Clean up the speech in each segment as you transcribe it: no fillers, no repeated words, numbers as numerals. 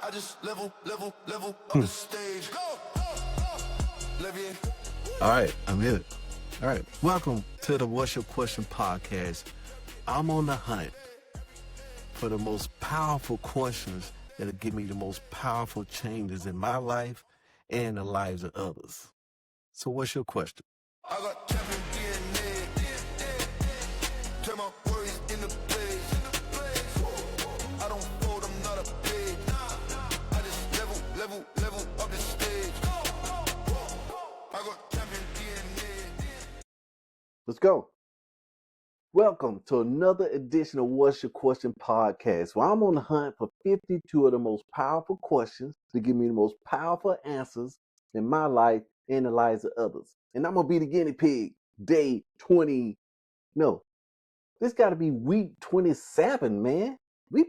I just level up the stage. Go! Levier. All right, I'm here. All right, welcome to the What's Your Question podcast. I'm on the hunt for the most powerful questions that'll give me the most powerful changes in my life and the lives of others. So what's your question? I got champion DNA. Turn my worries into plays. I don't fold, I'm not a pig. I just level up the stage. I got champion DNA. Let's go. Welcome to another edition of What's Your Question podcast, where I'm on the hunt for 52 of the most powerful questions to give me the most powerful answers in my life and the lives of others. And I'm going to be the guinea pig, day 20. No, this got to be week 27, man. We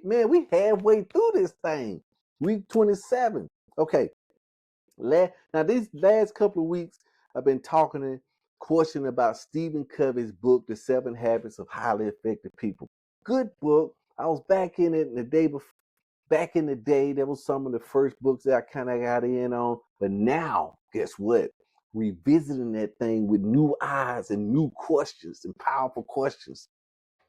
halfway through this thing. Week 27. Okay. Now, these last couple of weeks, I've been talking and questioning about Stephen Covey's book, The 7 Habits of Highly Effective People. Good book. I was back in it the day before. Back in the day, that was some of the first books that I kind of got in on. But now, guess what? Revisiting that thing with new eyes and new questions and powerful questions.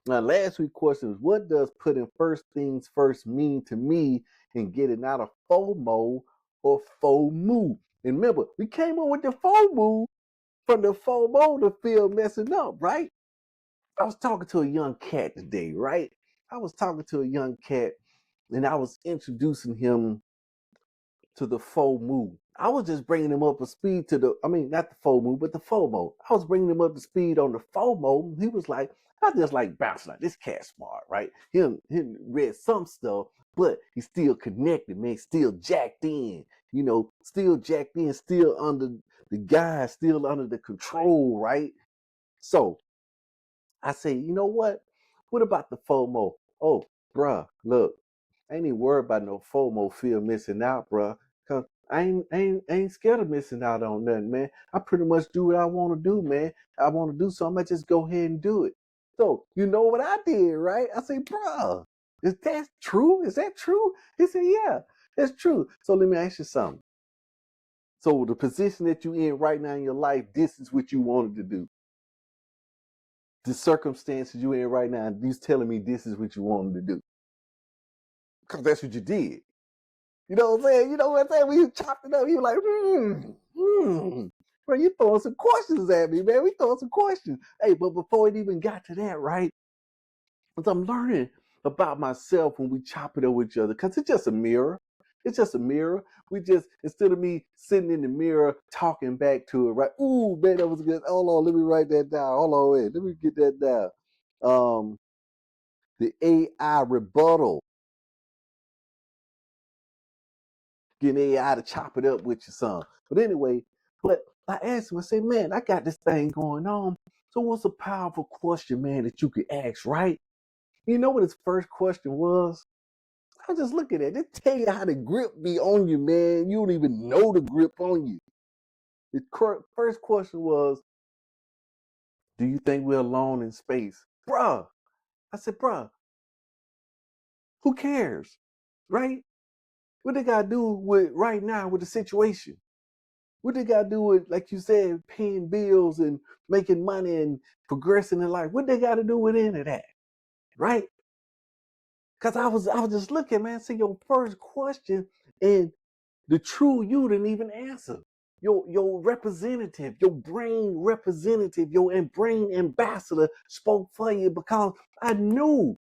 Now, last week's question was, what does putting first things first mean to me in getting out of FOMO or FOMO? And remember, we came on with the FOMO from the FOMO to feel messing up, right? I was talking to a young cat today, right? I was talking to a young cat and I was introducing him to the FOMO. I was just bringing him up to speed to not the FOMO, but the FOMO. I was bringing him up to speed on the FOMO. He was like, I just like bouncing like this cat smart, right? Him read some stuff, but he's still connected, man. Still jacked in, still jacked in, still under the guy, still under the control, right? So I say, you know what? What about the FOMO? Oh, bruh, look, I ain't even worried about no FOMO, fear missing out, bruh. Cause I ain't scared of missing out on nothing, man. I pretty much do what I want to do, man. I want to do something, I just go ahead and do it. So you know what I did, right? I say, bruh, is that true? Is that true? He said, yeah, that's true. So let me ask you something. So the position that you're in right now in your life, this is what you wanted to do. The circumstances you're in right now, he's telling me this is what you wanted to do. Because that's what you did. You know what I'm saying? You know what I'm saying? When you chopped it up, you were like, Bro, you throwing some questions at me, man. We throwing some questions. Hey, but before it even got to that, right? Because I'm learning about myself when we chop it up with each other. Because it's just a mirror. It's just a mirror. We just, instead of me sitting in the mirror talking back to it, right? Ooh, man, that was good. Hold on, let me write that down. Hold on, wait. Let me get that down. The AI rebuttal. Getting AI to chop it up with your son. But anyway, I asked him, I said, man, I got this thing going on. So what's a powerful question, man, that you could ask, right? You know what his first question was? I was just looking at it. It tell you how the grip be on you, man. You don't even know the grip on you. The first question was, do you think we're alone in space? Bruh. I said, bruh, who cares? Right? What they got to do with right now with the situation? What they got to do with, like you said, paying bills and making money and progressing in life? What they got to do with any of that, right? Because I was just looking, man. See your first question, and the true you didn't even answer. Your representative, your brain representative, your brain ambassador spoke for you because I knew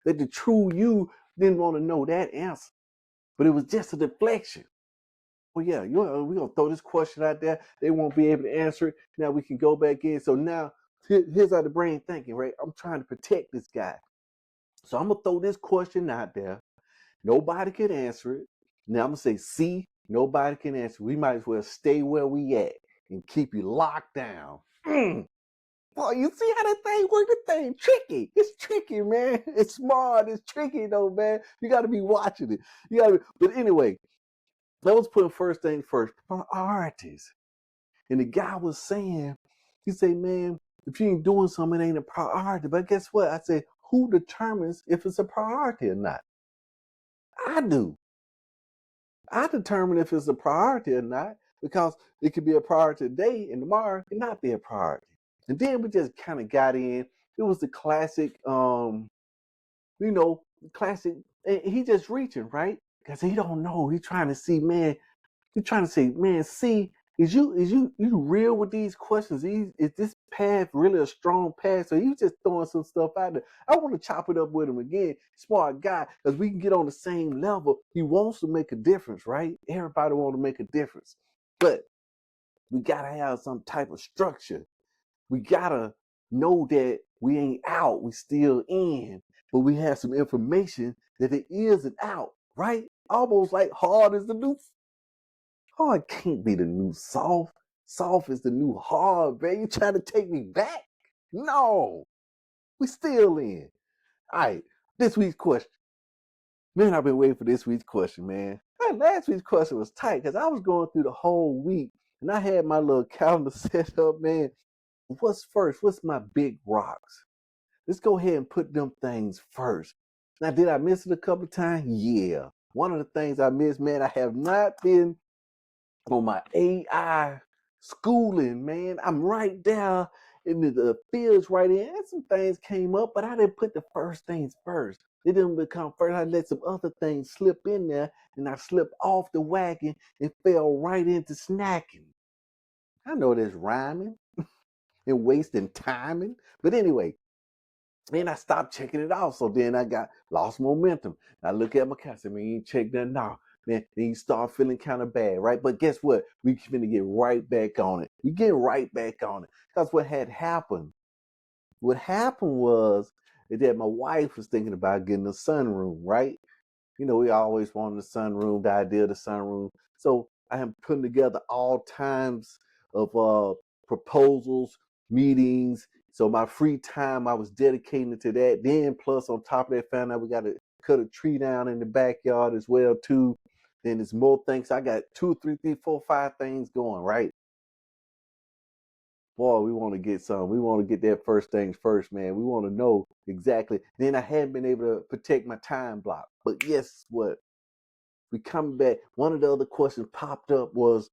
that the true you didn't want to know that answer, but it was just a deflection. Well, yeah, we're going to throw this question out there. They won't be able to answer it. Now we can go back in. So now here's how the brain thinking, right? I'm trying to protect this guy. So I'm going to throw this question out there. Nobody can answer it. Now I'm going to say, see, nobody can answer. We might as well stay where we at and keep you locked down. Boy, you see how that thing works? The thing tricky. It's tricky, man. It's smart. It's tricky, though, man. You got to be watching it. But anyway, that was putting first things first, priorities. And the guy was saying, he said, man, if you ain't doing something, it ain't a priority. But guess what? I said, who determines if it's a priority or not? I do. I determine if it's a priority or not, because it could be a priority today and tomorrow it not be a priority. And then we just kind of got in. It was the classic, classic. And he just reaching, right? Because he don't know. He trying to see, man. He trying to say, man, see, is you real with these questions? Is this path really a strong path? So you just throwing some stuff out there. I want to chop it up with him again. Smart guy, because we can get on the same level. He wants to make a difference, right? Everybody want to make a difference, but we gotta have some type of structure. We gotta know that we ain't out, we still in, but we have some information that it is an out, right? Almost like hard as the new hard can't be the new soft. Soft is the new hard, man. You trying to take me back? No, we still in. All right, this week's question. Man, I've been waiting for this week's question, man. Last week's question was tight because I was going through the whole week and I had my little calendar set up, man. What's first? What's my big rocks? Let's go ahead and put them things first. Now, did I miss it a couple of times? Yeah. One of the things I missed, man, I have not been on my AI schooling, man. I'm right there in the fields right in. And some things came up, but I didn't put the first things first. They didn't become first. I let some other things slip in there, and I slipped off the wagon and fell right into snacking. I know that's rhyming and wasting timing, but anyway, and I stopped checking it off. So then I got lost momentum. I look at my cat, I said, man, you ain't check that now. Man, then you start feeling kind of bad, right? But guess what? We finna get right back on it. We get right back on it. Because what happened was that my wife was thinking about getting a sunroom, right? You know, we always wanted the sunroom, the idea of the sunroom. So I am putting together all times of proposals, meetings. So my free time, I was dedicating it to that. Then plus on top of that, found out we got to cut a tree down in the backyard as well too. Then there's more things. I got 2, 3, 4, 5 things going, right? Boy, we want to get some. We want to get that first things first, man. We want to know exactly. Then I hadn't been able to protect my time block. But guess what? We come back. One of the other questions popped up was,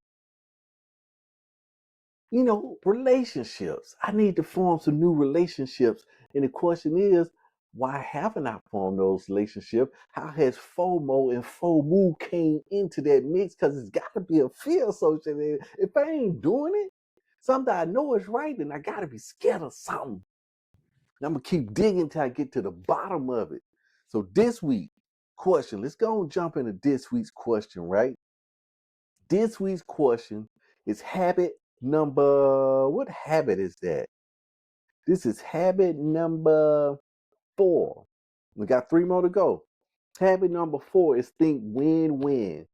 relationships. I need to form some new relationships. And the question is, why haven't I formed those relationships? How has FOMO and FOMO came into that mix? Because it's got to be a fear associated. If I ain't doing it, something I know is right, then I got to be scared of something. And I'm going to keep digging until I get to the bottom of it. So this week, question, let's go and jump into this week's question, right? This week's question is what habit is that? This is habit number 4. We got 3 more to go. Habit number 4 is think win-win.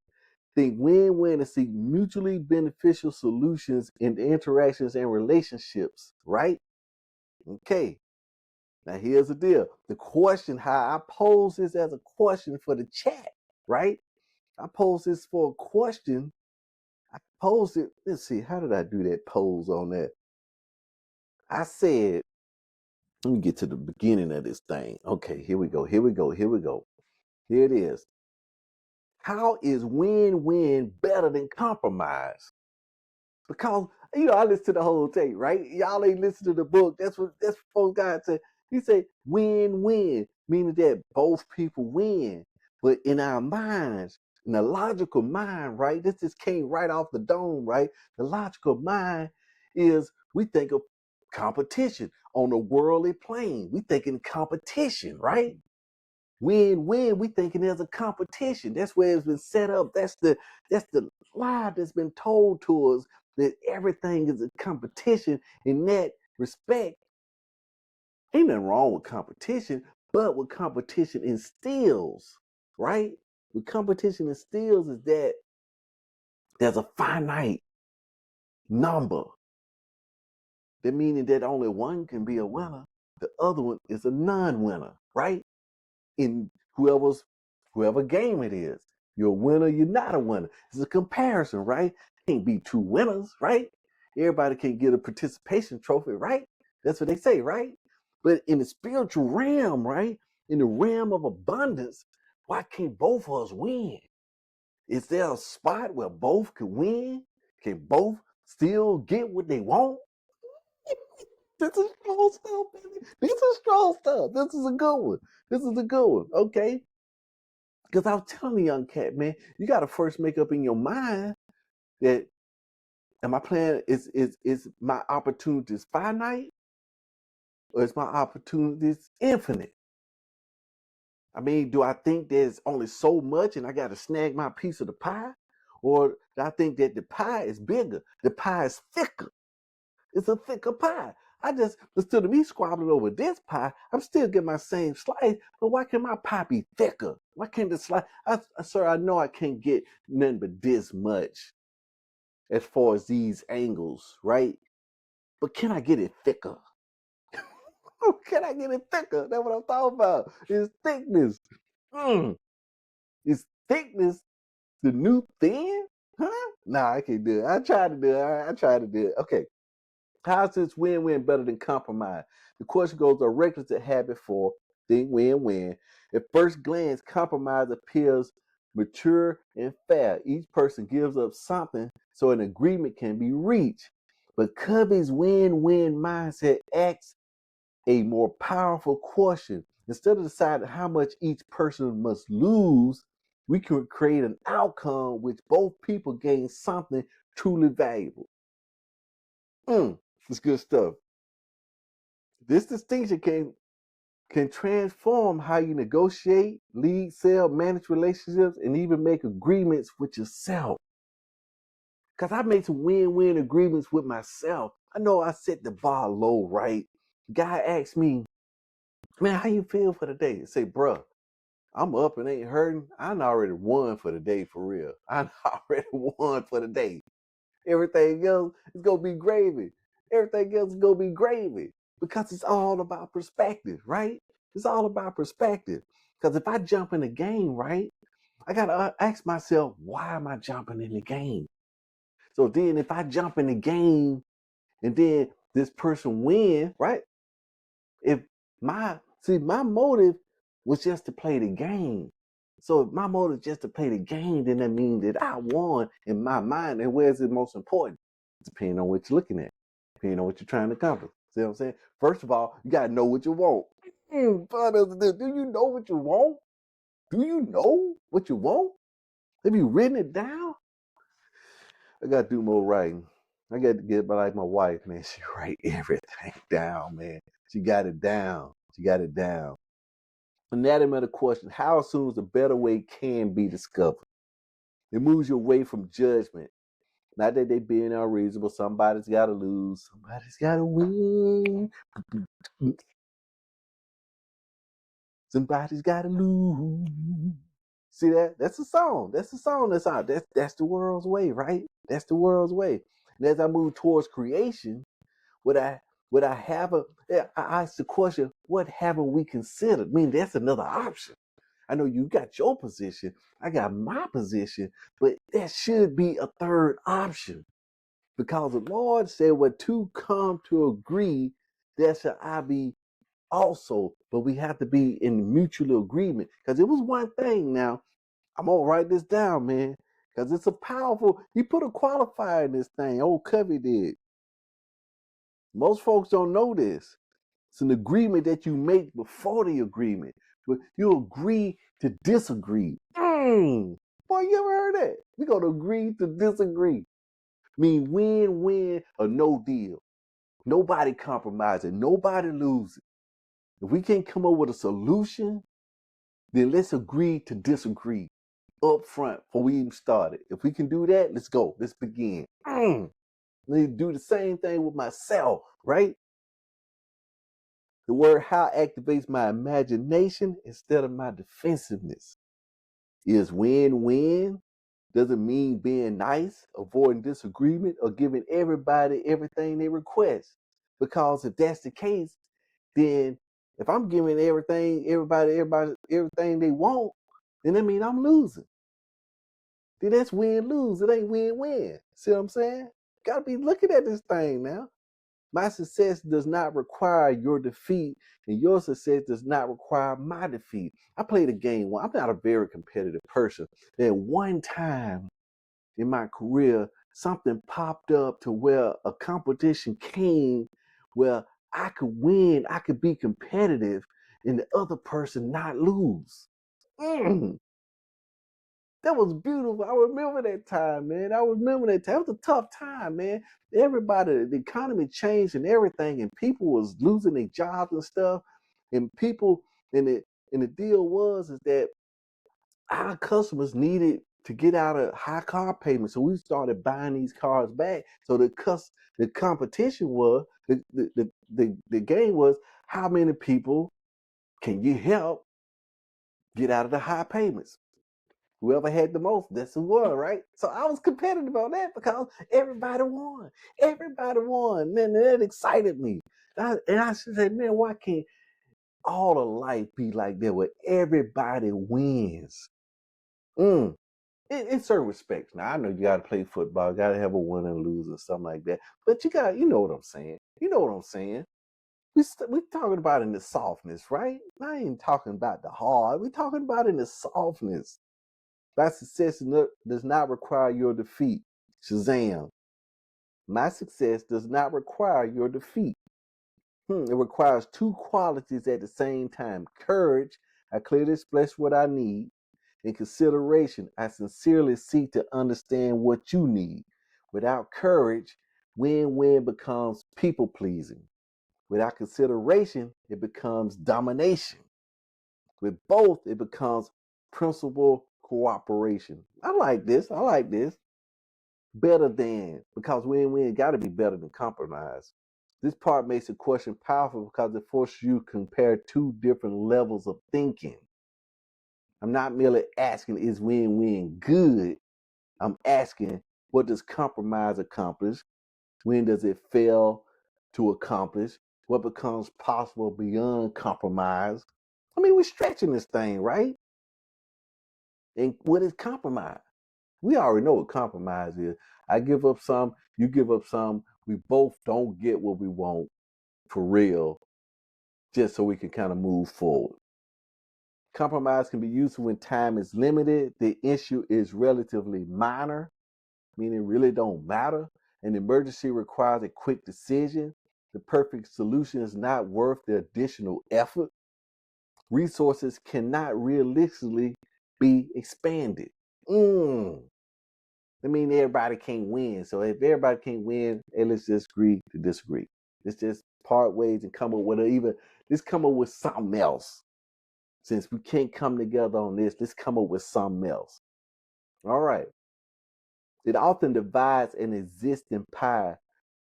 Think win-win and seek mutually beneficial solutions in interactions and relationships, right? Okay. Now here's the deal. The question, how I pose this as a question for the chat, right? I pose this for a question. I posed it. Let's see, how did I do that pose on that? I said, let me get to the beginning of this thing. Okay, here we go. Here it is. How is win-win better than compromise? Because I listened to the whole thing, right? Y'all ain't listen to the book. That's what folks God said. He said win-win, meaning that both people win. But in our minds, in the logical mind, right? This just came right off the dome, right? The logical mind is we think of competition on a worldly plane. We think in competition, right? Win-win, we thinking there's a competition. That's where it's been set up. That's the lie that's been told to us, that everything is a competition. In that respect, ain't nothing wrong with competition, but what competition instills, right? What competition instills is that there's a finite number. That meaning that only one can be a winner, the other one is a non-winner, right? In whoever game it is. You're a winner, you're not a winner. It's a comparison, right? Can't be 2 winners, right? Everybody can get a participation trophy, right? That's what they say, right? But in the spiritual realm, right? In the realm of abundance, why can't both of us win? Is there a spot where both can win? Can both still get what they want? This is strong stuff, baby. This is strong stuff. This is a good one. This is a good one. Okay. Because I was telling the young cat, man, you got to first make up in your mind that am I playing is my opportunities finite or is my opportunities infinite? I mean, do I think there's only so much and I got to snag my piece of the pie? Or do I think that the pie is bigger? The pie is thicker. It's a thicker pie. I just, instead of me squabbling over this pie, I'm still getting my same slice, but why can my pie be thicker? Why can't the slice, sir, I know I can't get nothing but this much as far as these angles, right? But can I get it thicker? Can I get it thicker? That's what I'm talking about. It's thickness. Is thickness the new thin? Huh? Nah, I can't do it. I tried to do it. I tried to do it. Okay. How is this win-win better than compromise? The question goes directly to habit for think win-win. At first glance, compromise appears mature and fair. Each person gives up something so an agreement can be reached. But Covey's win-win mindset asks a more powerful question. Instead of deciding how much each person must lose, we can create an outcome which both people gain something truly valuable. It's good stuff. This distinction can transform how you negotiate, lead, sell, manage relationships, and even make agreements with yourself. Because I made some win-win agreements with myself. I know I set the bar low, right? Guy asked me, man, how you feel for the day? I say, bruh, I'm up and ain't hurting. I already won for the day for real. I already won for the day. Everything else is gonna be gravy. Everything else is gonna be gravy because it's all about perspective, right? It's all about perspective. Because if I jump in the game, right, I gotta ask myself, why am I jumping in the game? So then, if I jump in the game and then this person win, right? If my motive was just to play the game. So if my motive is just to play the game, then that means that I won in my mind. And where's it most important? Depending on what you're looking at, depending on what you're trying to accomplish. See what I'm saying? First of all, you gotta know what you want. Do you know what you want? Do you know what you want? Have you written it down? I gotta do more writing. I got to get like my wife, man. She write everything down, man. She got it down. She got it down. Anatomy of the question: how soon as a better way can be discovered? It moves you away from judgment. Not that they being unreasonable. Somebody's got to lose. Somebody's got to win. Somebody's got to lose. See that? That's a song. That's a song that's out. That's the world's way, right? That's the world's way. And as I move towards creation, would I have a? I ask the question: what haven't we considered? I mean, that's another option. I know you got your position, I got my position, but there should be a third option because the Lord said, "Where two come to agree, there shall I be also." But we have to be in mutual agreement because it was one thing. Now I'm gonna write this down, man, because it's a powerful. He put a qualifier in this thing. Old Covey did. Most folks don't know this. It's an agreement that you make before the agreement. But you agree to disagree. Boy, you ever heard that? We're going to agree to disagree. Mean win-win or no deal. Nobody compromising. Nobody losing. If we can't come up with a solution, then let's agree to disagree up front before we even started. If we can do that, let's go. Let's begin. Let me do the same thing with myself, right? The word how activates my imagination instead of my defensiveness. Is win-win. Doesn't mean being nice, avoiding disagreement, or giving everybody everything they request. Because if that's the case, then if I'm giving everybody everything they want, then that means I'm losing. Then that's win-lose. It ain't win-win. See what I'm saying? Gotta be looking at this thing now. My success does not require your defeat, and your success does not require my defeat. I played a game. Well, I'm not a very competitive person. And one time in my career, something popped up to where a competition came where I could win, I could be competitive, and the other person not lose. Mm, that was beautiful. I remember that time, man. I remember that time. It was a tough time, man. Everybody, the economy changed and everything, and people was losing their jobs and stuff. And people, and the deal was is that our customers needed to get out of high car payments, so we started buying these cars back. So the competition was the game was how many people can you help get out of the high payments? Whoever had the most, that's who won, right? So I was competitive on that because everybody won. Everybody won. Man, that excited me. And I said, man, why can't all of life be like that where everybody wins? Mm. In certain respects. Now I know you gotta play football, you gotta have a win and lose or something like that. But you know what I'm saying. You know what I'm saying. We talking about in the softness, right? I ain't talking about the hard. We talking about in the softness. My success does not require your defeat. Shazam. My success does not require your defeat. It requires two qualities at the same time. Courage, I clearly express what I need. And consideration, I sincerely seek to understand what you need. Without courage, win-win becomes people pleasing. Without consideration, it becomes domination. With both, it becomes principal cooperation. I like this. I like this. Better than, because win-win got to be better than compromise. This part makes the question powerful because it forces you to compare two different levels of thinking. I'm not merely asking, is win-win good? I'm asking, what does compromise accomplish? When does it fail to accomplish? What becomes possible beyond compromise? I mean, we're stretching this thing, right? And what is compromise? We already know what compromise is. I give up some, you give up some. We both don't get what we want for real, just so we can kind of move forward. Compromise can be useful when time is limited. The issue is relatively minor, meaning it really don't matter. An emergency requires a quick decision. The perfect solution is not worth the additional effort. Resources cannot realistically be expanded. I mean, everybody can't win. So if everybody can't win, hey, let's just agree to disagree. Let's just part ways and come up with let's come up with something else. Since we can't come together on this, let's come up with something else. All right. It often divides an existing pie.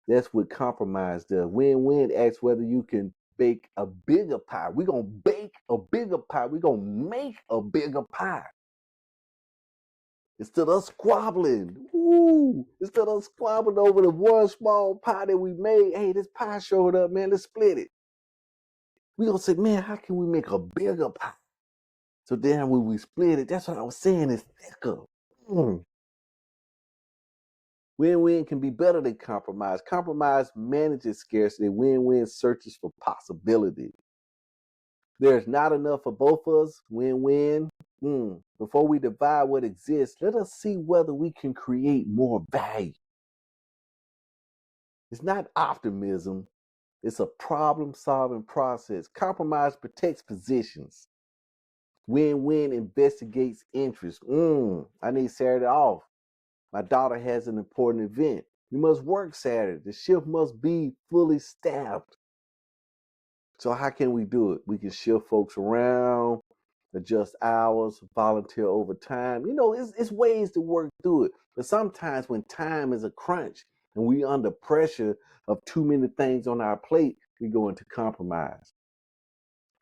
That's what compromise does. Win-win asks whether you can bake a bigger pie. We're going to bake a bigger pie. We're going to make a bigger pie. Instead of squabbling, instead of squabbling over the one small pie that we made, hey, this pie showed up, man, let's split it. We're going to say, man, how can we make a bigger pie? So then when we split it, that's what I was saying, it's thicker. Win-win can be better than compromise. Compromise manages scarcity. Win-win searches for possibility. There's not enough for both of us. Win-win. Before we divide what exists, let us see whether we can create more value. It's not optimism. It's a problem-solving process. Compromise protects positions. Win-win investigates interest. I need Saturday off. My daughter has an important event. We must work Saturday. The shift must be fully staffed. So how can we do it? We can shift folks around, adjust hours, volunteer overtime. You know, it's ways to work through it. But sometimes when time is a crunch and we under pressure of too many things on our plate, we go into compromise.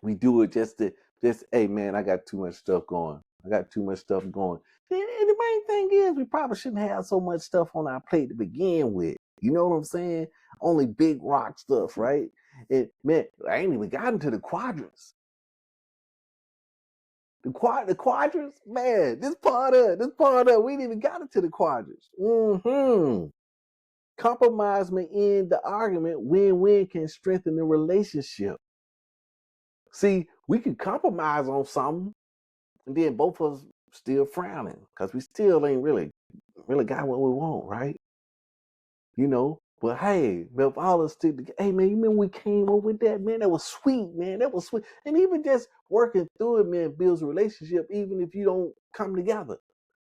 We do it hey man, I got too much stuff going. I got too much stuff going. And the main thing is we probably shouldn't have so much stuff on our plate to begin with. You know what I'm saying? Only big rock stuff, right? And man, I ain't even gotten to the quadrants. The quadrants, man, this part of, we ain't even got into the quadrants. Compromise may end the argument. Win-win can strengthen the relationship. See, we can compromise on something, and then both of us still frowning because we still ain't really got what we want, right? You know, but hey, but if all of us stick together, hey man, you remember we came up with that, man? That was sweet, man. That was sweet. And even just working through it, man, builds a relationship, even if you don't come together.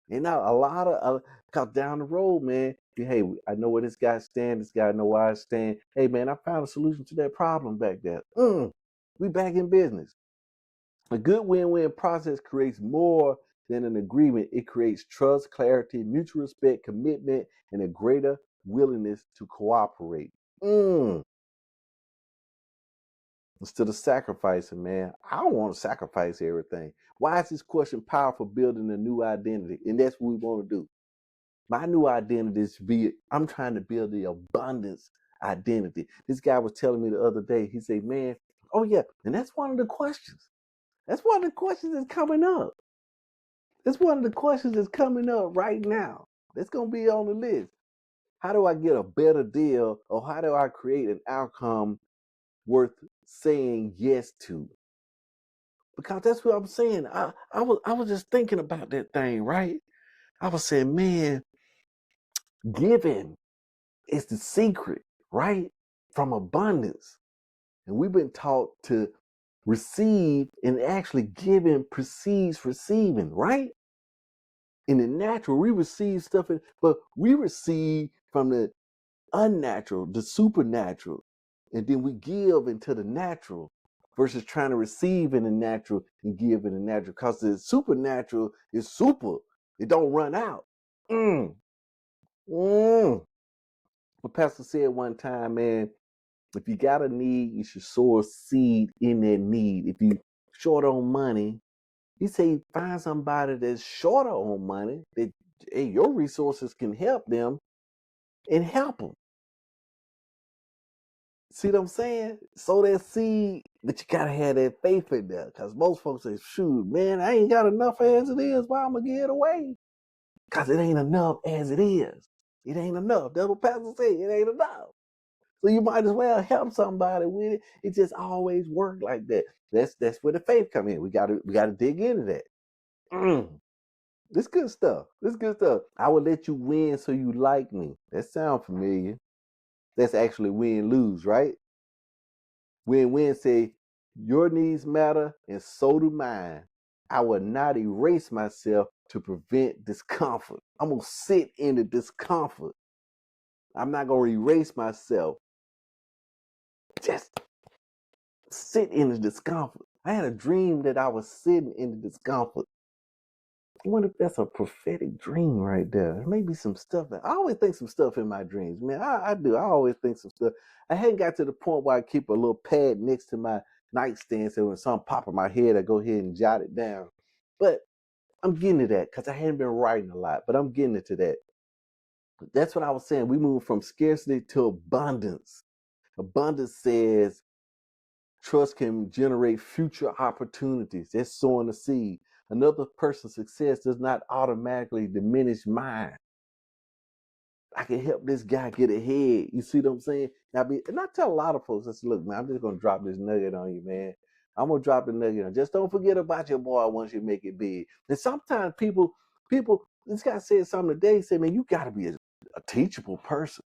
And now a lot of cause down the road, man, hey, I know where this guy stand, this guy know where I stand. Hey man, I found a solution to that problem back there. We back in business. A good win-win process creates more than an agreement. It creates trust, clarity, mutual respect, commitment, and a greater willingness to cooperate. Instead of sacrificing, man, I don't want to sacrifice everything. Why is this question powerful? Building a new identity, and that's what we want to do. My new identity is I'm trying to build the abundance identity. This guy was telling me the other day, he said, man, oh yeah, and that's one of the questions. That's one of the questions that's coming up. That's one of the questions that's coming up right now. That's going to be on the list. How do I get a better deal, or how do I create an outcome worth saying yes to? Because that's what I'm saying. I was just thinking about that thing, right? I was saying, man, giving is the secret, right? From abundance. And we've been taught to receive, and actually giving precedes receiving, right? In the natural, we receive stuff, but we receive from the unnatural, the supernatural, and then we give into the natural versus trying to receive in the natural and give in the natural. Because the supernatural is super; it don't run out. Mm. Mm. What Pastor said one time, man, if you got a need, you should sow a seed in that need. If you short on money, he say find somebody that's shorter on money that, hey, your resources can help them, and help them. See what I'm saying? Sow that seed, but you gotta have that faith in there. Cause most folks say, shoot, man, I ain't got enough as it is. Why I'm gonna give it away? Cause it ain't enough as it is. It ain't enough. That's what Pastor said. It ain't enough. So you might as well help somebody with it. It just always worked like that. That's where the faith come in. We gotta dig into that. This good stuff. This good stuff. I will let you win so you like me. That sound familiar. That's actually win-lose, right? Win-win say, your needs matter and so do mine. I will not erase myself to prevent discomfort. I'm going to sit in the discomfort. I'm not going to erase myself. Just sit in the discomfort. I had a dream that I was sitting in the discomfort. I wonder if that's a prophetic dream right there. There may be some stuff. I always think some stuff in my dreams, man. I do. I always think some stuff. I hadn't got to the point where I keep a little pad next to my nightstand, so when something pop in my head, I go ahead and jot it down. But I'm getting to that because I hadn't been writing a lot, but I'm getting into that. That's what I was saying. We move from scarcity to abundance. Abundance says trust can generate future opportunities. That's sowing the seed. Another person's success does not automatically diminish mine. I can help this guy get ahead. You see what I'm saying? And I tell a lot of folks, I say, look, man, I'm just gonna drop this nugget on you, man. I'm gonna drop the nugget on. Just don't forget about your boy once you make it big. And sometimes people, this guy said something today. He said, man, you gotta be a teachable person.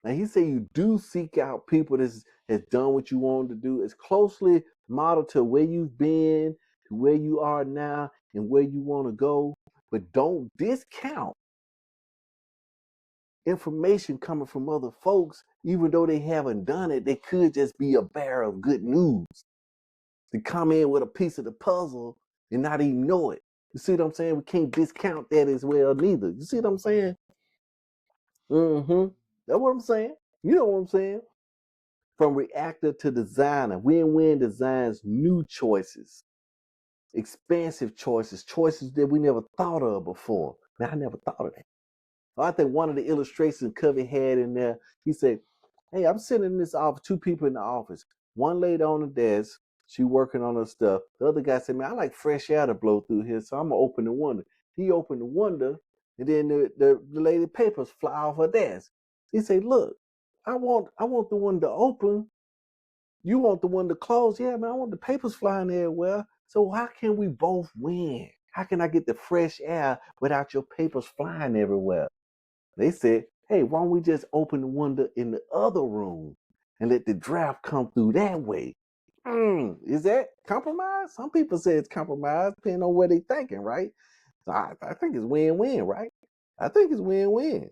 And he said you do seek out people that's done what you wanted to do. It's closely modeled to where you've been, to where you are now, and where you want to go. But don't discount information coming from other folks, even though they haven't done it. They could just be a bearer of good news. To come in with a piece of the puzzle and not even know it. You see what I'm saying? We can't discount that as well neither. You see what I'm saying? That's what I'm saying. You know what I'm saying? From reactor to designer, win-win designs new choices, expansive choices, choices that we never thought of before. Man, I never thought of that. I think one of the illustrations Covey had in there, he said, hey, I'm sitting in this office, two people in the office. One lady on the desk, she working on her stuff. The other guy said, man, I like fresh air to blow through here, so I'm going to open the window. He opened the window, and then the lady papers fly off her desk. He say, look, I want the one to open. You want the one to close. Yeah, man, I want the papers flying everywhere. So how can we both win? How can I get the fresh air without your papers flying everywhere? They said, hey, why don't we just open the window in the other room and let the draft come through that way? Is that compromise? Some people say it's compromise, depending on what they're thinking, right? So I think it's win-win, right? I think it's win-win.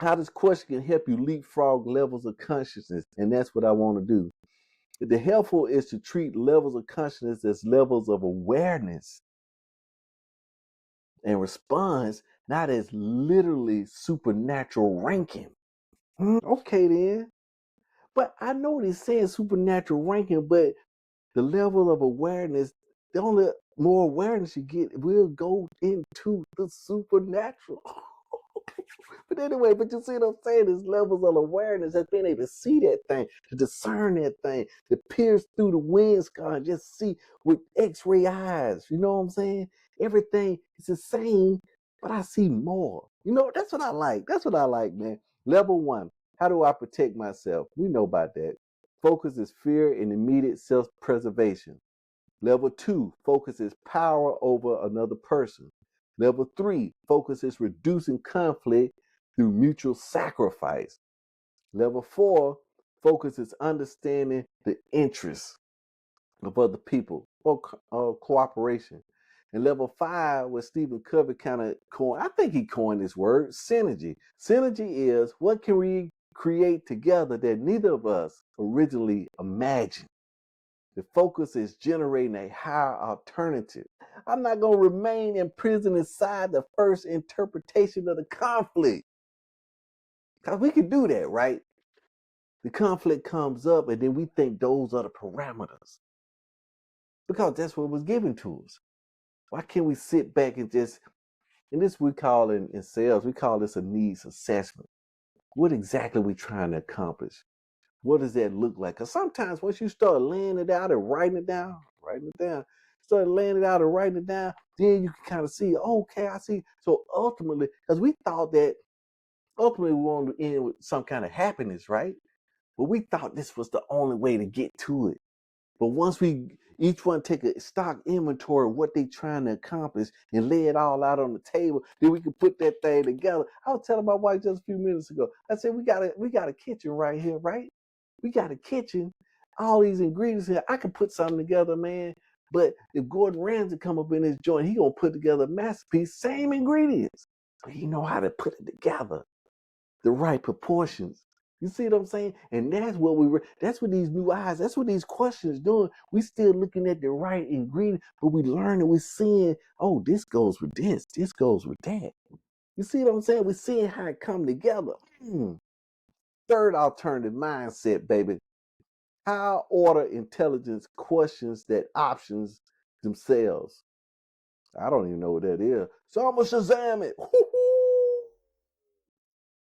How this question can help you leapfrog levels of consciousness, and that's what I want to do. The helpful is to treat levels of consciousness as levels of awareness and response, not as literally supernatural ranking. Okay, then. But I know they're saying supernatural ranking, but the level of awareness, the only more awareness you get will go into the supernatural. But anyway, but you see what I'm saying? There's levels of awareness, that's being able to see that thing, to discern that thing, to pierce through the wind scar and just see with X-ray eyes. You know what I'm saying? Everything is the same, but I see more. You know, that's what I like. That's what I like, man. Level one, how do I protect myself? We know about that. Focus is fear and immediate self-preservation. Level two, focus is power over another person. Level three, focus is reducing conflict through mutual sacrifice. Level four, focus is understanding the interests of other people or cooperation. And level five, what Stephen Covey kind of coined, I think he coined this word, synergy. Synergy is what can we create together that neither of us originally imagined. The focus is generating a higher alternative. I'm not going to remain imprisoned inside the first interpretation of the conflict. Because we can do that, right? The conflict comes up and then we think those are the parameters. Because that's what was given to us. Why can't we sit back and just, and this we call in sales, we call this a needs assessment. What exactly are we trying to accomplish? What does that look like? Because sometimes once you start laying it out and writing it down, start laying it out and writing it down, then you can kind of see, okay, I see. So ultimately, because we thought that ultimately we wanted to end with some kind of happiness, right? But we thought this was the only way to get to it. But once we each one take a stock inventory of what they trying to accomplish and lay it all out on the table, then we can put that thing together. I was telling my wife just a few minutes ago. I said we got a kitchen right here, right? We got a kitchen, all these ingredients here. I can put something together, man. But if Gordon Ramsay come up in this joint, he gonna put together a masterpiece, same ingredients. So he know how to put it together, the right proportions. You see what I'm saying? And that's what these new eyes, that's what these questions doing. We still looking at the right ingredient, but we learning, we're seeing, oh, this goes with this goes with that. You see what I'm saying? We're seeing how it come together. Third alternative mindset, baby. How order intelligence questions that options themselves. I don't even know what that is. So I'm gonna Shazam it.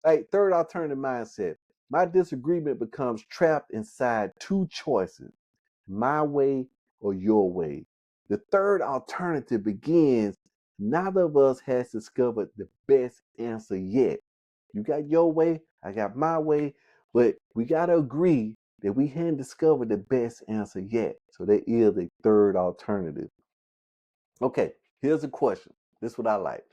Hey, third alternative mindset. My disagreement becomes trapped inside two choices, my way or your way. The third alternative begins, neither of us has discovered the best answer yet. You got your way, I got my way, but we got to agree that we hadn't discovered the best answer yet. So there is a third alternative. Okay, here's a question. This is what I like.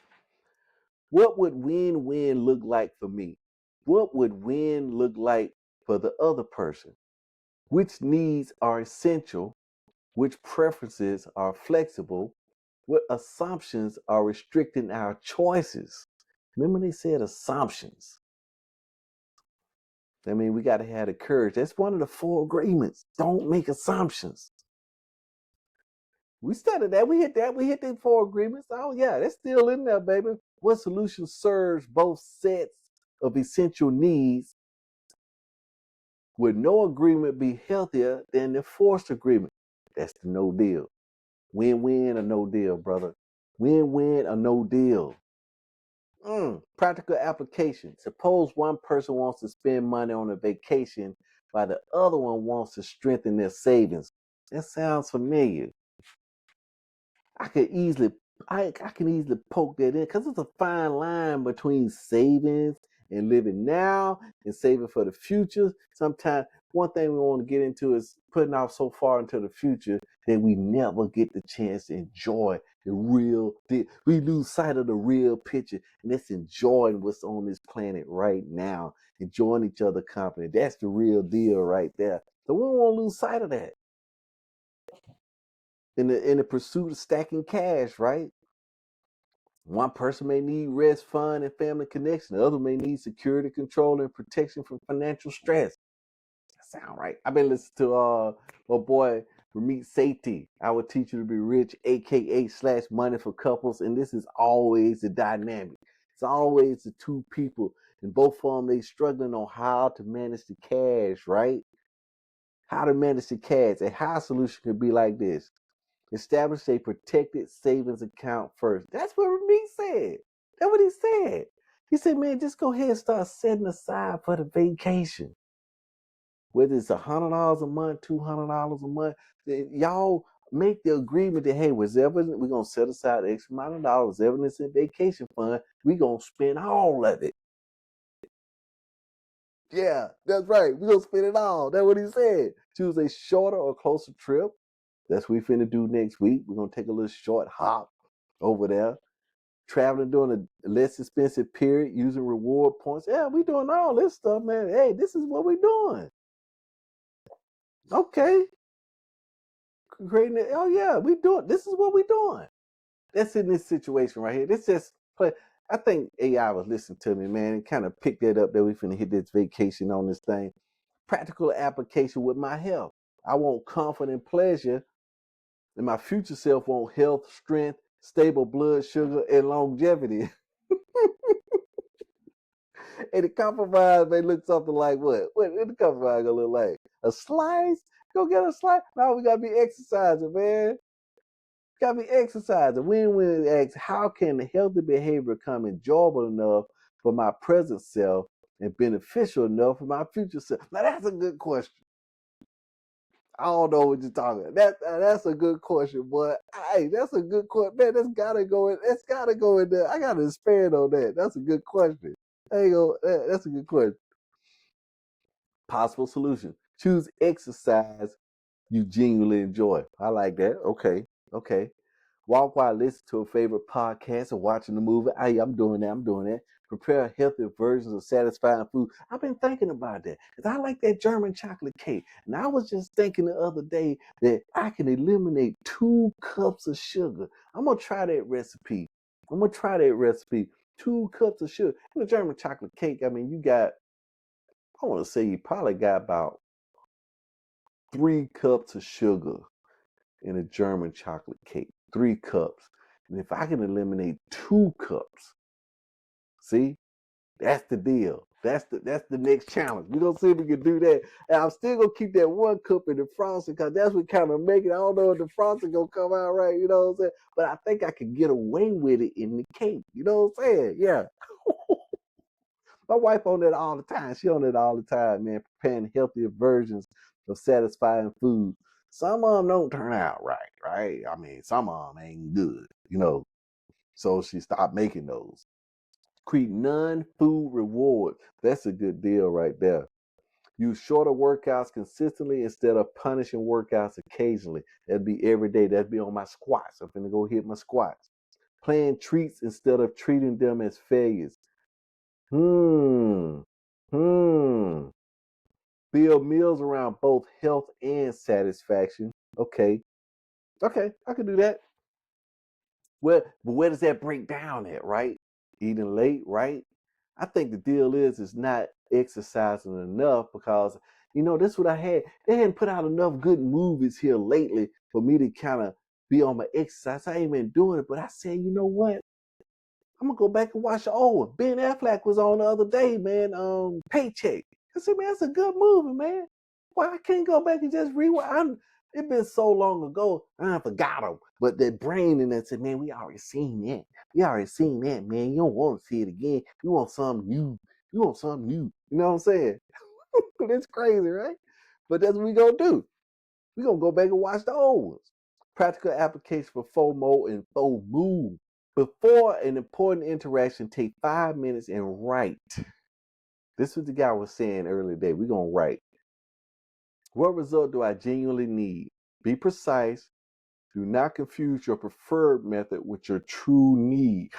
What would win-win look like for me? What would win look like for the other person? Which needs are essential? Which preferences are flexible? What assumptions are restricting our choices? Remember they said assumptions. I mean, we got to have the courage. That's one of the four agreements. Don't make assumptions. We studied that. We hit that. We hit the four agreements. Oh, yeah, that's still in there, baby. What solution serves both sets of essential needs? Would no agreement be healthier than the forced agreement? That's the no deal. Win-win or no deal, brother. Win-win or no deal. Practical application. Suppose one person wants to spend money on a vacation while the other one wants to strengthen their savings. That sounds familiar. I could easily I can easily poke that in because it's a fine line between savings and living now and saving for the future. Sometimes one thing we want to get into is putting off so far into the future that we never get the chance to enjoy the real deal. We lose sight of the real picture, and that's enjoying what's on this planet right now, enjoying each other company. That's the real deal right there. So we don't want to lose sight of that in the pursuit of stacking cash, right? One person may need rest, fun, and family connection. The other may need security, control, and protection from financial stress. That sound right. I've been listening to my boy Ramit Sethi. I would teach you to be rich, aka slash money for couples, and this is always the dynamic. It's always the two people, and both of them they struggling on how to manage the cash, right? How to manage the cash. A high solution could be like this. Establish a protected savings account first. That's what Ramit said. That's what he said. He said, man, just go ahead and start setting aside for the vacation. Whether it's $100 a month, $200 a month, y'all make the agreement that, hey, whatever we're going to set aside X amount of dollars, evidence in vacation fund, we're going to spend all of it. Yeah, that's right. We're going to spend it all. That's what he said. Choose a shorter or closer trip. That's what we finna do next week. We're gonna take a little short hop over there. Traveling during a less expensive period, using reward points. Yeah, we doing all this stuff, man. Hey, this is what we doing. Okay. Creating it. Oh yeah, we doing this is what we doing. That's in this situation right here. This just play. I think AI was listening to me, man, and kind of picked that up that we finna hit this vacation on this thing. Practical application with my health. I want comfort and pleasure, and my future self want health, strength, stable blood sugar, and longevity. And the compromise may look something like what? What the compromise gonna look like? A slice? Go get a slice? No, we gotta be exercising, man. Gotta be exercising. When asks, how can the healthy behavior become enjoyable enough for my present self and beneficial enough for my future self? Now that's a good question. I don't know what you're talking about. That's a good question, boy. Hey, that's a good question. Man, that's gotta go in. That's gotta go in there. I gotta expand on that. That's a good question. There you go. That's a good question. Possible solution. Choose exercise you genuinely enjoy. I like that. Okay. Okay. Walk while listening to a favorite podcast or watching the movie. Hey, I'm doing that. I'm doing that. Prepare healthy versions of satisfying food. I've been thinking about that because I like that German chocolate cake. And I was just thinking the other day that I can eliminate 2 cups of sugar. I'm going to try that recipe. 2 cups of sugar. In the German chocolate cake, I mean, I want to say you probably got about 3 cups of sugar in a German chocolate cake. 3 cups. And if I can eliminate 2 cups, see, that's the deal. That's the next challenge. We're gonna see if we can do that. And I'm still gonna keep that 1 cup in the frosting because that's what kind of make it. I don't know if the frosting gonna come out right, you know what I'm saying? But I think I could get away with it in the cake. You know what I'm saying? Yeah. My wife on that all the time. She on that all the time, man, preparing healthier versions of satisfying food. Some of them don't turn out right, right? I mean, some of them ain't good, you know. So she stopped making those. Create non-food rewards. That's a good deal right there. Use shorter workouts consistently instead of punishing workouts occasionally. That'd be every day. That'd be on my squats. I'm gonna go hit my squats. Plan treats instead of treating them as failures. Hmm. Hmm. Build meals around both health and satisfaction. Okay. Okay, I can do that. But where does that break down at, right? Eating late, right? I think the deal is not exercising enough because this is what I had. They hadn't put out enough good movies here lately for me to kind of be on my exercise. I ain't been doing it, but I said, you know what? I'm gonna go back and watch the old one. Ben Affleck was on the other day, man. Paycheck. I said, man, that's a good movie, man. Why I can't go back and just rewind? It been so long ago, I forgot them. But that brain in that said, man, we already seen that. We already seen that, man. You don't want to see it again. You want something new. You want something new. You know what I'm saying? It's crazy, right? But that's what we gonna do. We gonna go back and watch the old ones. Practical application for FOMO and FOMO. Before an important interaction, take 5 minutes and write. This is what the guy was saying earlier today. We're going to write, what result do I genuinely need? Be precise. Do not confuse your preferred method with your true need.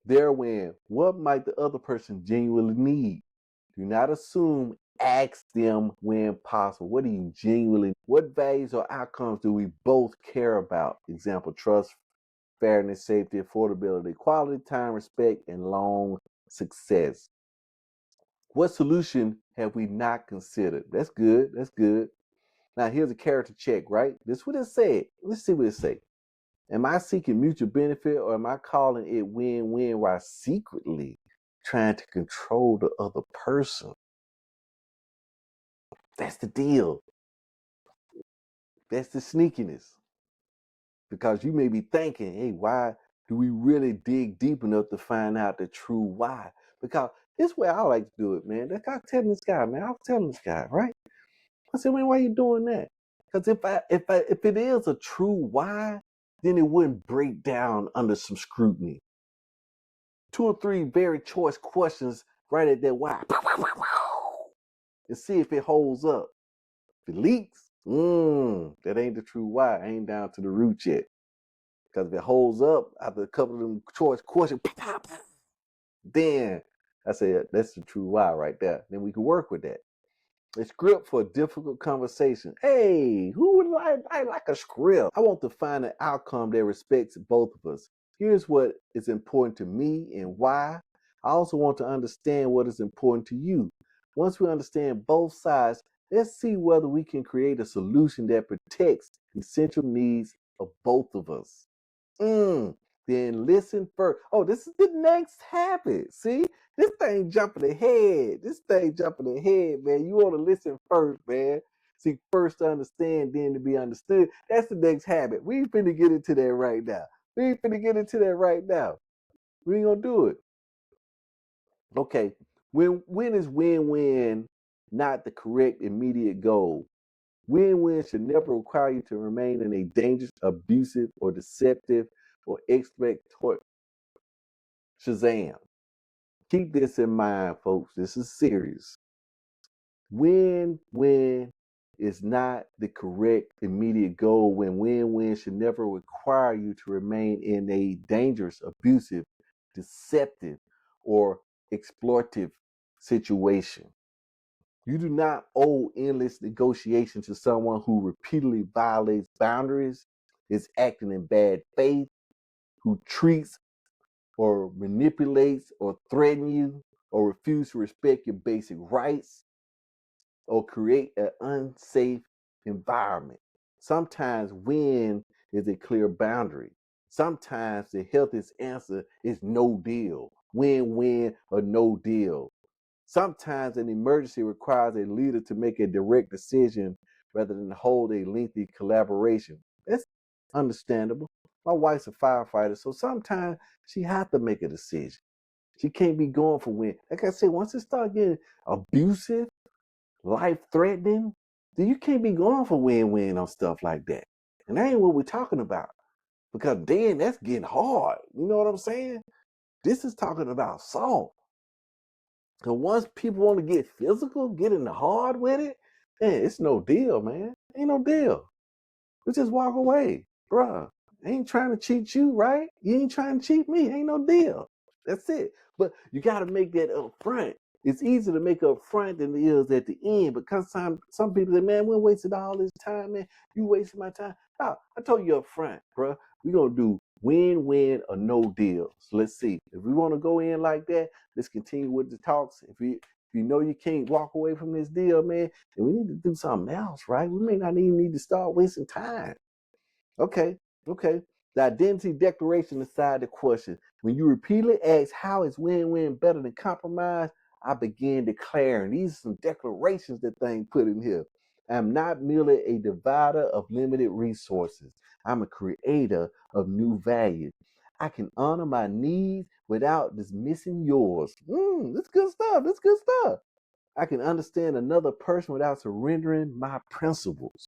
Therein, what might the other person genuinely need? Do not assume, ask them when possible. What do you genuinely, what values or outcomes do we both care about? Example, trust, fairness, safety, affordability, quality, time, respect, and long success. What solution have we not considered? That's good. That's good. Now here's a character check, right? This is what it said. Let's see what it say. Am I seeking mutual benefit, or am I calling it win-win while secretly trying to control the other person? That's the deal. That's the sneakiness. Because you may be thinking, hey, why do we really dig deep enough to find out the true why? Because this way I like to do it, man. Like I was telling this guy, man, I was telling this guy, right? I said, man, why are you doing that? Because if it is a true why, then it wouldn't break down under some scrutiny. 2 or 3 very choice questions right at that why. And see if it holds up. If it leaks, that ain't the true why. I ain't down to the root yet. Because if it holds up after a couple of them choice questions, then I said that's the true why right there. Then we can work with that. A script for a difficult conversation. Hey, who would like a script? I want to find an outcome that respects both of us. Here's what is important to me and why. I also want to understand what is important to you. Once we understand both sides, let's see whether we can create a solution that protects the essential needs of both of us. Then listen first. Oh, this is the next habit. See, this thing jumping ahead. This thing jumping ahead, man. You want to listen first, man. See, first to understand, then to be understood. That's the next habit. We ain't finna get into that right now. We ain't finna get into that right now. We ain't gonna do it. Okay. When is win-win not the correct immediate goal? Win-win should never require you to remain in a dangerous, abusive, or deceptive, or exploitative Shazam. Keep this in mind, folks. This is serious. Win-win is not the correct immediate goal when win-win should never require you to remain in a dangerous, abusive, deceptive, or exploitative situation. You do not owe endless negotiation to someone who repeatedly violates boundaries, is acting in bad faith, who treats or manipulates or threaten you or refuse to respect your basic rights or create an unsafe environment. Sometimes win is a clear boundary. Sometimes the healthiest answer is no deal. Win-win or no deal. Sometimes an emergency requires a leader to make a direct decision rather than hold a lengthy collaboration. That's understandable. My wife's a firefighter, so sometimes she has to make a decision. She can't be going for win. Like I said, once it starts getting abusive, life-threatening, then you can't be going for win-win on stuff like that. And that ain't what we're talking about. Because then that's getting hard. You know what I'm saying? This is talking about salt. So once people want to get physical, get in the hard with it, man, it's no deal, man. Ain't no deal. We just walk away. Bruh, I ain't trying to cheat you, right? You ain't trying to cheat me. Ain't no deal. That's it. But you got to make that up front. It's easier to make up front than it is at the end, because some people say, man, we wasted all this time, man. You wasted my time. No, I told you up front, bruh. We're going to do win-win or no deal. So let's see. If we want to go in like that, let's continue with the talks. If you know you can't walk away from this deal, man, then we need to do something else, right? We may not even need to start wasting time. Okay. The identity declaration aside the question. When you repeatedly ask, how is win-win better than compromise? I begin declaring. These are some declarations that thing put in here. I'm not merely a divider of limited resources. I'm a creator of new value. I can honor my needs without dismissing yours. That's good stuff. That's good stuff. I can understand another person without surrendering my principles.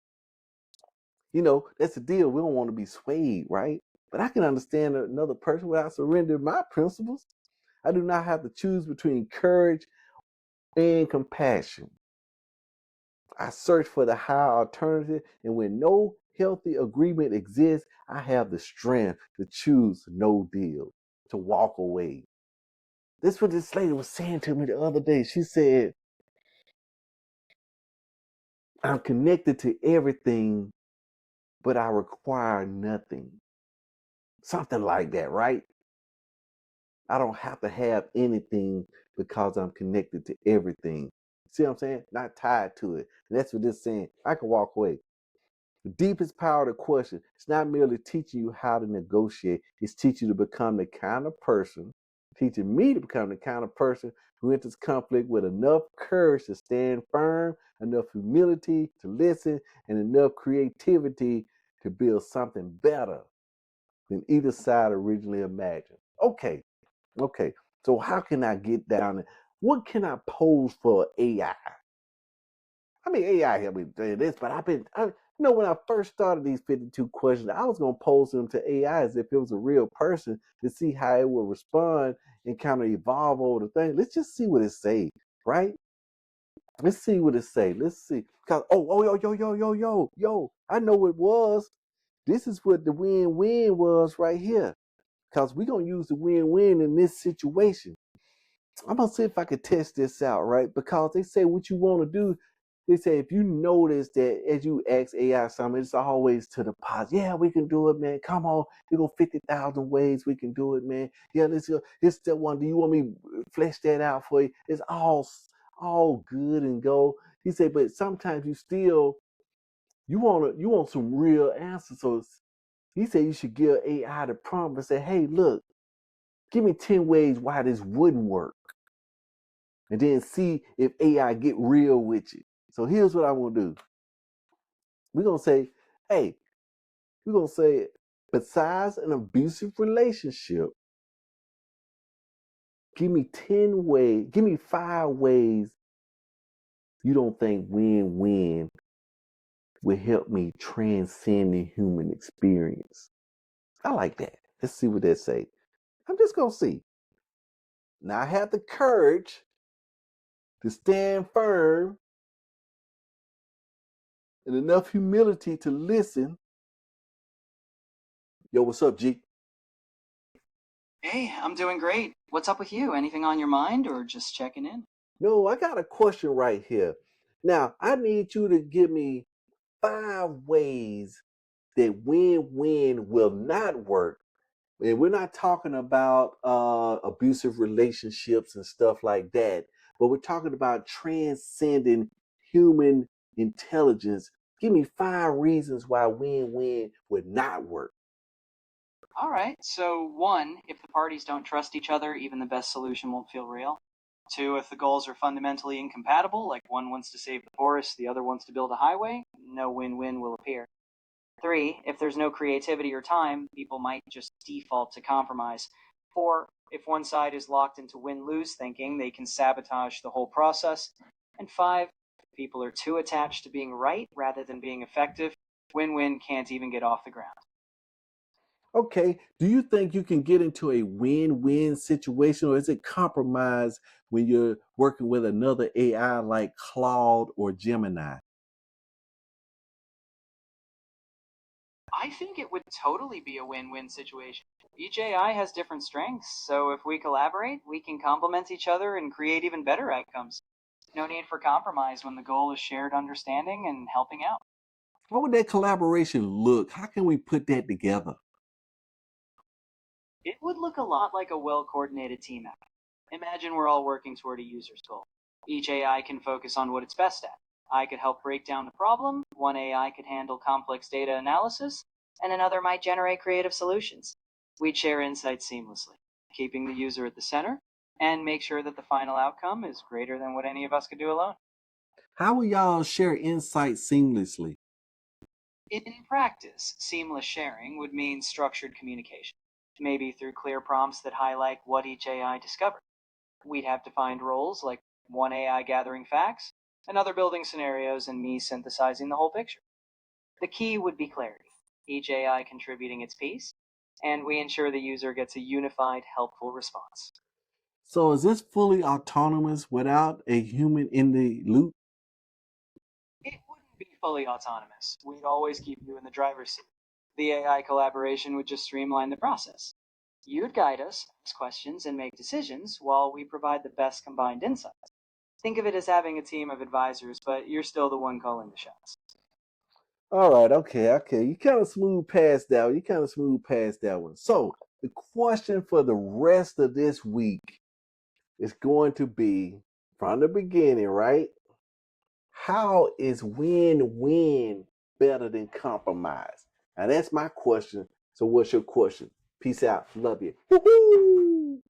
You know, that's the deal. We don't want to be swayed, right? But I can understand another person without surrendering my principles. I do not have to choose between courage and compassion. I search for the higher alternative, and when no healthy agreement exists, I have the strength to choose no deal, to walk away. This is what this lady was saying to me the other day. She said, I'm connected to everything, but I require nothing. Something like that, right? I don't have to have anything because I'm connected to everything. See what I'm saying? Not tied to it. And that's what this is saying. I can walk away. The deepest power of the question, it's not merely teaching you how to negotiate, it's teaching you to become the kind of person, teaching me to become the kind of person who enters conflict with enough courage to stand firm, enough humility to listen, and enough creativity to build something better than either side originally imagined. Okay. So how can I get down there? What can I pose for AI? I mean, AI helped me do this, but when I first started these 52 questions, I was going to pose them to AI as if it was a real person to see how it would respond and kind of evolve over the thing. Let's just see what it say, right? Let's see what it say. Let's see. Cause yo, I know what it was. This is what the win-win was right here. Cause we're gonna use the win-win in this situation. I'm gonna see if I could test this out, right? Because they say what you want to do. They say if you notice that as you ask AI something, it's always to the positive. Yeah, we can do it, man. Come on, you go 50,000 ways we can do it, man. Yeah, let's go. It's the one. Do you want me to flesh that out for you? It's all good and go. He said, but sometimes you want some real answers. So he said you should give AI the prompt and say, hey, look, give me 10 ways why this wouldn't work, and then see if AI get real with you. So here's what I want to do. We're gonna say, hey, we're gonna say, besides an abusive relationship, give me 5 ways you don't think win-win will help me transcend the human experience. I like that. Let's see what they say. I'm just gonna see. Now I have the courage to stand firm and enough humility to listen. Yo, what's up, G? Hey, I'm doing great. What's up with you? Anything on your mind or just checking in? No, I got a question right here. Now, I need you to give me 5 ways that win-win will not work. And we're not talking about abusive relationships and stuff like that, but we're talking about transcending human intelligence. Give me 5 reasons why win-win would not work. All right. So, one, if the parties don't trust each other, even the best solution won't feel real. Two, if the goals are fundamentally incompatible, like one wants to save the forest, the other wants to build a highway, no win-win will appear. Three, if there's no creativity or time, people might just default to compromise. Four, if one side is locked into win-lose thinking, they can sabotage the whole process. And five, if people are too attached to being right rather than being effective, win-win can't even get off the ground. Okay, do you think you can get into a win-win situation, or is it compromise when you're working with another AI like Claude or Gemini? I think it would totally be a win-win situation. Each AI has different strengths, so if we collaborate, we can complement each other and create even better outcomes. No need for compromise when the goal is shared understanding and helping out. How would that collaboration look? How can we put that together? It would look a lot like a well-coordinated team effort. Imagine we're all working toward a user's goal. Each AI can focus on what it's best at. I could help break down the problem, one AI could handle complex data analysis, and another might generate creative solutions. We'd share insights seamlessly, keeping the user at the center, and make sure that the final outcome is greater than what any of us could do alone. How will y'all share insights seamlessly? In practice, seamless sharing would mean structured communication, maybe through clear prompts that highlight what each AI discovered. We'd have defined roles like one AI gathering facts, another building scenarios, and me synthesizing the whole picture. The key would be clarity, each AI contributing its piece, and we ensure the user gets a unified, helpful response. So is this fully autonomous without a human in the loop? It wouldn't be fully autonomous. We'd always keep you in the driver's seat. The AI collaboration would just streamline the process. You'd guide us, ask questions, and make decisions while we provide the best combined insights. Think of it as having a team of advisors, but you're still the one calling the shots. All right, okay. You kind of smooth past that one. You kind of smooth past that one. So the question for the rest of this week is going to be from the beginning, right? How is win-win better than compromise? Now that's my question. So what's your question? Peace out. Love you. Woo-hoo!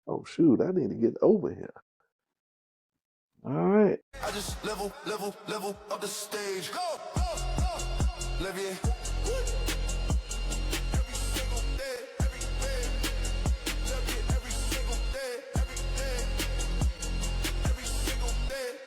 Oh shoot, I need to get over here. All right. I just level up the stage. Levier.